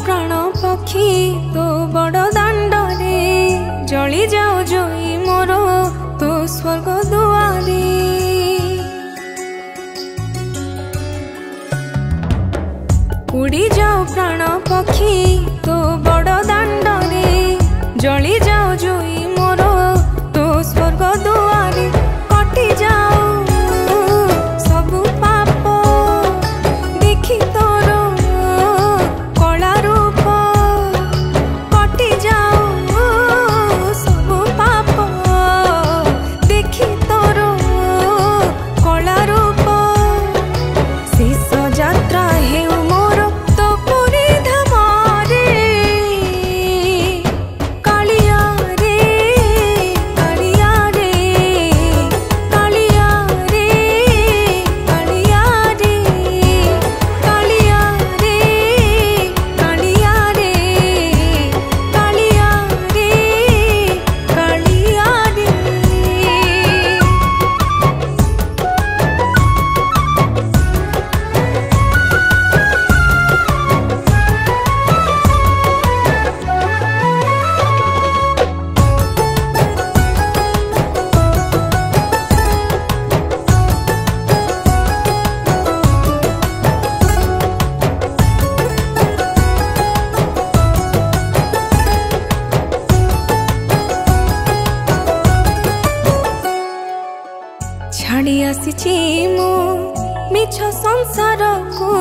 प्राण पक्षी तो बड़ दांडरे जली जाओ जोई मोर तो स्वर्ग दुआरे उड़ी जाओ प्राण पक्षी तो बड़ दांडरे जली जाओ जोई मोर तो स्वर्ग दुआरे कटि जाओ सबु पाप देखी तोर कला रूप कटि जाओ सबु पाप देखी तोर कला रूप शेष यात्रा हे मोर तो पुरी धामरे कालिया रे कालिया रे कालिया रे कालिया रे कालिया रे कालिया रे कालिया रे कालिया रे। छाड़ी आसी मु मिछ संसार को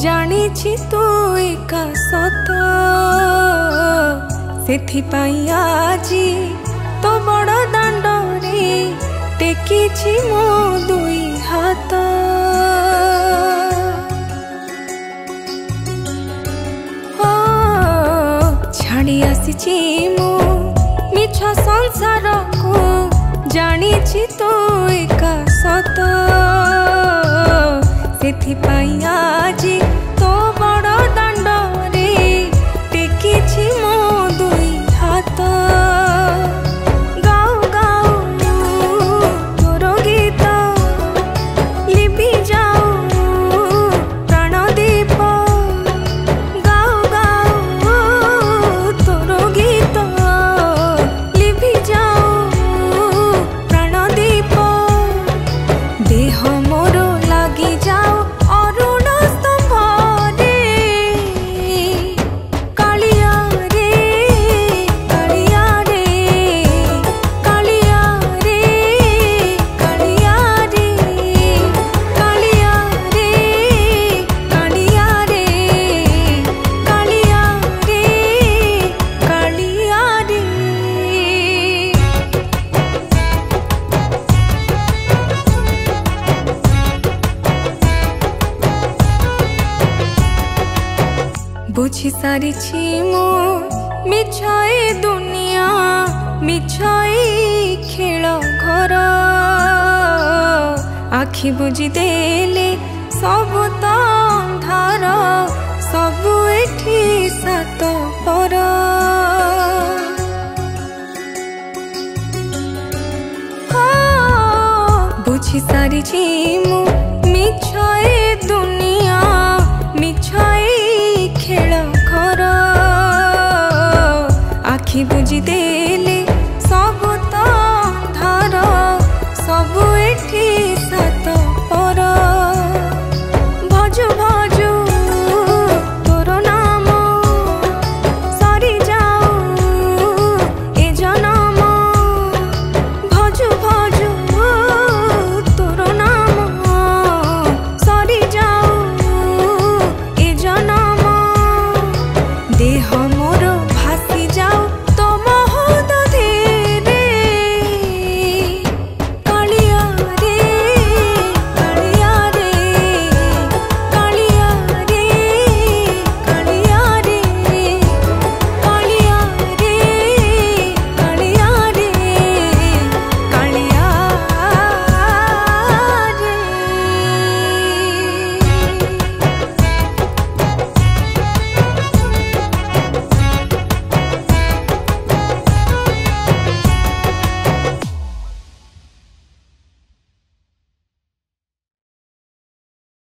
जानी तू एका सत सेथिपाई आजी तो बड़ दांडरे टेकी मो दुई हाथ छाड़ी आसी मु मिछ संसार को जानी तू एका सत सेथिपाई आजी तो बड़ दांडरे टेकी मो दुई हाथ गाओ गाओ तोर गीत लिपि जाओ प्राण दीप गाओ गाओ तोर गीत लिपि जाओ प्राण दीप देह मोर लगी जाओ अरुण स्तंभरे कालिया रे कालिया रे कालिया रे कालिया रे कालिया रे कालिया रे कालिया रे कालिया रे। बुझी सारी मु मिछाई दुनिया मिछाई खेल घर आखि बुझी देले सबु तो अंधार सबु एठी सात पर बुझी सारी मु मिछाई दुनिया मिछाई खेल घर आखि बुझी दे